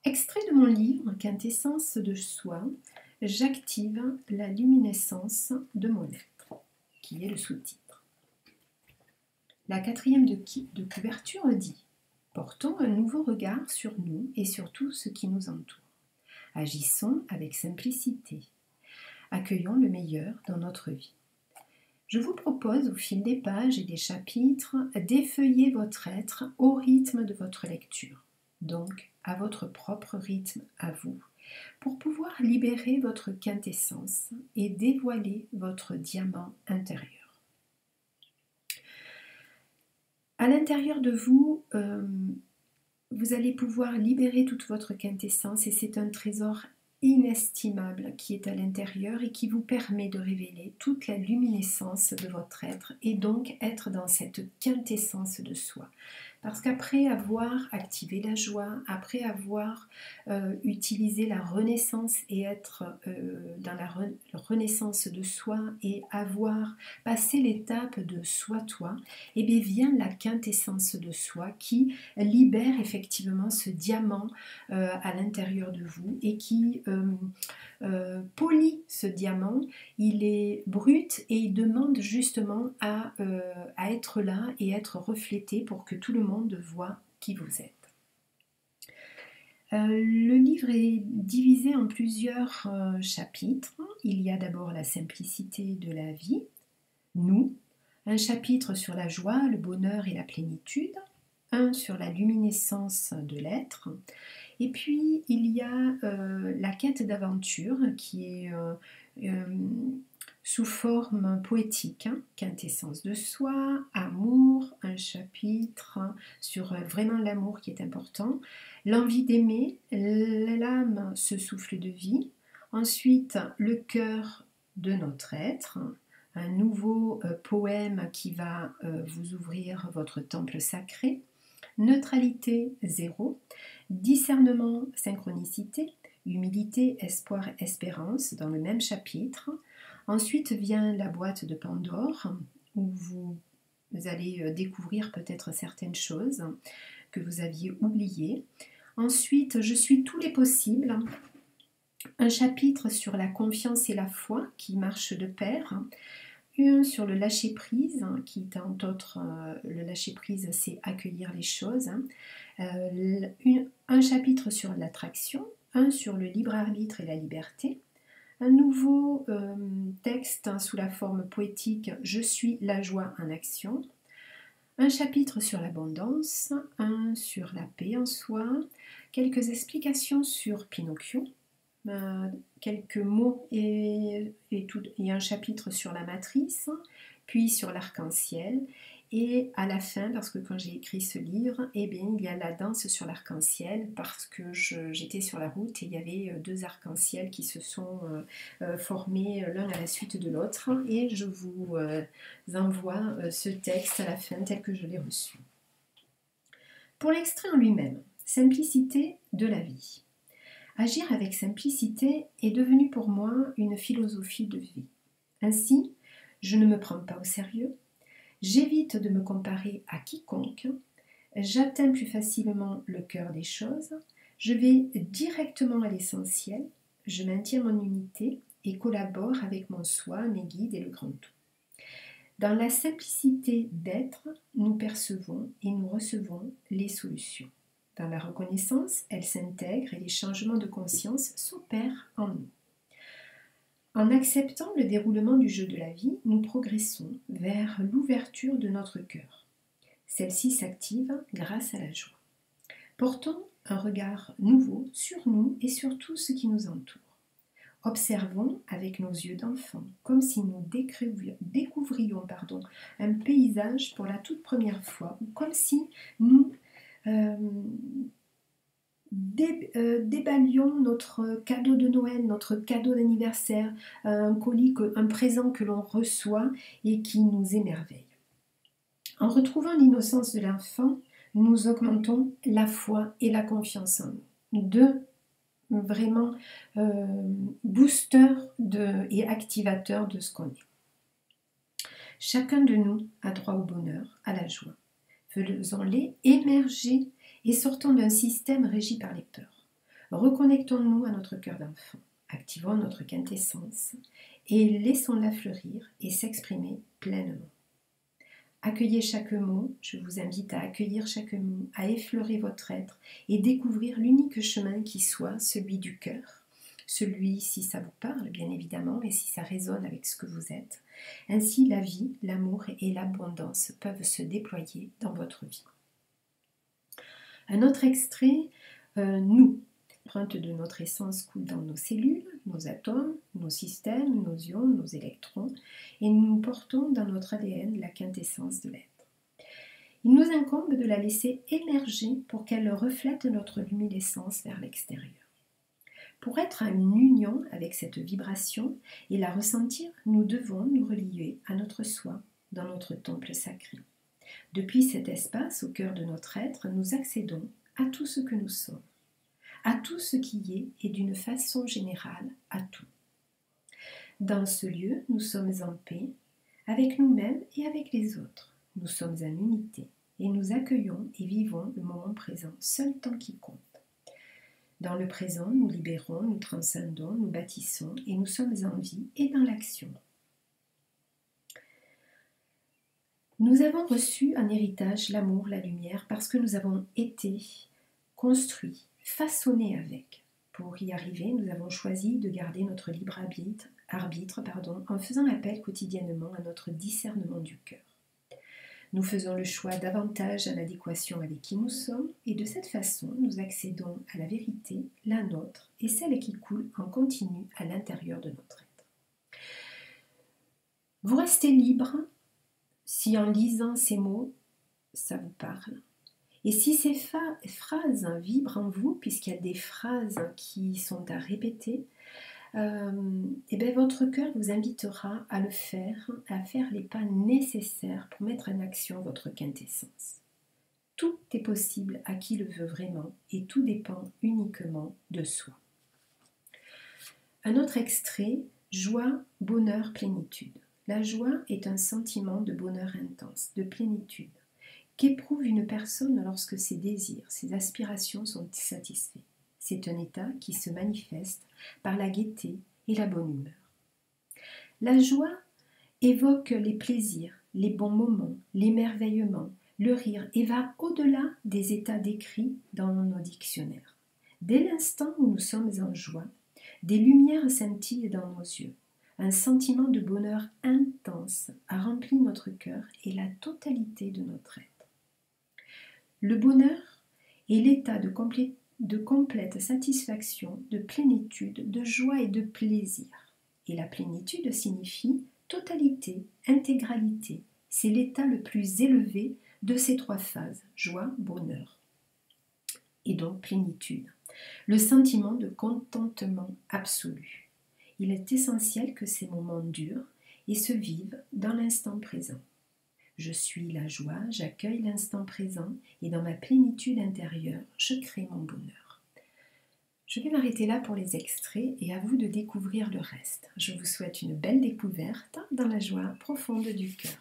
Extrait de mon livre Quintessence de soi, j'active la luminescence de mon être, qui est le sous-titre. La quatrième de couverture dit « Portons un nouveau regard sur nous et sur tout ce qui nous entoure. Agissons avec simplicité. Accueillons le meilleur dans notre vie. » Je vous propose au fil des pages et des chapitres d'effeuiller votre être au rythme de votre lecture, donc à votre propre rythme à vous, pour pouvoir libérer votre quintessence et dévoiler votre diamant intérieur. À l'intérieur de vous, vous allez pouvoir libérer toute votre quintessence et c'est un trésor inestimable qui est à l'intérieur et qui vous permet de révéler toute la luminescence de votre être et donc être dans cette quintessence de soi. Parce qu'après avoir activé la joie, après avoir utilisé la renaissance et être dans la renaissance de soi et avoir passé l'étape de soi-toi, et bien vient la quintessence de soi qui libère effectivement ce diamant à l'intérieur de vous et qui polit ce diamant. Il est brut et il demande justement à être là et être reflété pour que tout le monde voit qui vous êtes. Le livre est divisé en plusieurs chapitres. Il y a d'abord la simplicité de la vie, nous, un chapitre sur la joie, le bonheur et la plénitude, un sur la luminescence de l'être, et puis il y a la quête d'aventure qui est sous forme poétique, quintessence de soi, amour, un chapitre sur vraiment l'amour qui est important, l'envie d'aimer, l'âme, ce souffle de vie, ensuite le cœur de notre être, un nouveau poème qui va vous ouvrir votre temple sacré, neutralité zéro, discernement, synchronicité, humilité, espoir, espérance dans le même chapitre. Ensuite vient la boîte de Pandore où vous allez découvrir peut-être certaines choses que vous aviez oubliées. Ensuite, je suis tous les possibles. Un chapitre sur la confiance et la foi qui marchent de pair. Un sur le lâcher-prise, qui est entre autres, le lâcher-prise, c'est accueillir les choses. Un chapitre sur l'attraction, un sur le libre-arbitre et la liberté. Un nouveau texte sous la forme poétique, je suis la joie en action. Un chapitre sur l'abondance, un sur la paix en soi. Quelques explications sur Pinocchio. Quelques mots et un chapitre sur la matrice, puis sur l'arc-en-ciel, et à la fin, parce que quand j'ai écrit ce livre, eh bien, il y a la danse sur l'arc-en-ciel, parce que j'étais sur la route et il y avait deux arcs-en-ciel qui se sont formés l'un à la suite de l'autre, et je vous envoie ce texte à la fin tel que je l'ai reçu. Pour l'extrait en lui-même, simplicité de la vie. Agir avec simplicité est devenu pour moi une philosophie de vie. Ainsi, je ne me prends pas au sérieux, j'évite de me comparer à quiconque, j'atteins plus facilement le cœur des choses, je vais directement à l'essentiel, je maintiens mon unité et collabore avec mon soi, mes guides et le grand tout. Dans la simplicité d'être, nous percevons et nous recevons les solutions. Dans la reconnaissance, elle s'intègre et les changements de conscience s'opèrent en nous. En acceptant le déroulement du jeu de la vie, nous progressons vers l'ouverture de notre cœur. Celle-ci s'active grâce à la joie. Portons un regard nouveau sur nous et sur tout ce qui nous entoure. Observons avec nos yeux d'enfant, comme si nous découvrions un paysage pour la toute première fois, ou comme si nous déballions notre cadeau de Noël, notre cadeau d'anniversaire, un colis, un présent que l'on reçoit et qui nous émerveille. En retrouvant l'innocence de l'enfant, nous augmentons la foi et la confiance en nous. Deux vraiment boosters et activateurs de ce qu'on est. Chacun de nous a droit au bonheur, à la joie. Faisons-les émerger et sortons d'un système régi par les peurs. Reconnectons-nous à notre cœur d'enfant, activons notre quintessence et laissons-la fleurir et s'exprimer pleinement. Accueillez chaque mot, je vous invite à accueillir chaque mot, à effleurer votre être et découvrir l'unique chemin qui soit celui du cœur, celui si ça vous parle bien évidemment et si ça résonne avec ce que vous êtes. Ainsi la vie, l'amour et l'abondance peuvent se déployer dans votre vie. Un autre extrait, nous. L'empreinte de notre essence coule dans nos cellules, nos atomes, nos systèmes, nos ions, nos électrons, et nous portons dans notre ADN la quintessence de l'être. Il nous incombe de la laisser émerger pour qu'elle reflète notre luminescence vers l'extérieur. Pour être à une union avec cette vibration et la ressentir, nous devons nous relier à notre soi dans notre temple sacré. Depuis cet espace au cœur de notre être, nous accédons à tout ce que nous sommes, à tout ce qui est et d'une façon générale à tout. Dans ce lieu, nous sommes en paix avec nous-mêmes et avec les autres. Nous sommes en unité et nous accueillons et vivons le moment présent, seul temps qui compte. Dans le présent, nous libérons, nous transcendons, nous bâtissons et nous sommes en vie et dans l'action. Nous avons reçu en héritage l'amour, la lumière, parce que nous avons été construits, façonnés avec. Pour y arriver, nous avons choisi de garder notre libre arbitre en faisant appel quotidiennement à notre discernement du cœur. Nous faisons le choix davantage en adéquation avec qui nous sommes et de cette façon, nous accédons à la vérité, la nôtre et celle qui coule en continu à l'intérieur de notre être. Vous restez libre si en lisant ces mots, ça vous parle. Et si ces phrases vibrent en vous, puisqu'il y a des phrases qui sont à répéter, votre cœur vous invitera à le faire, à faire les pas nécessaires pour mettre en action votre quintessence. Tout est possible à qui le veut vraiment et tout dépend uniquement de soi. Un autre extrait, joie, bonheur, plénitude. La joie est un sentiment de bonheur intense, de plénitude, qu'éprouve une personne lorsque ses désirs, ses aspirations sont satisfaits. C'est un état qui se manifeste par la gaieté et la bonne humeur. La joie évoque les plaisirs, les bons moments, l'émerveillement, le rire et va au-delà des états décrits dans nos dictionnaires. Dès l'instant où nous sommes en joie, des lumières scintillent dans nos yeux. Un sentiment de bonheur intense a rempli notre cœur et la totalité de notre être. Le bonheur est l'état de complète satisfaction, de plénitude, de joie et de plaisir. Et la plénitude signifie totalité, intégralité. C'est l'état le plus élevé de ces trois phases, joie, bonheur. Et donc plénitude, le sentiment de contentement absolu. Il est essentiel que ces moments durent et se vivent dans l'instant présent. Je suis la joie, j'accueille l'instant présent et dans ma plénitude intérieure, je crée mon bonheur. Je vais m'arrêter là pour les extraits et à vous de découvrir le reste. Je vous souhaite une belle découverte dans la joie profonde du cœur.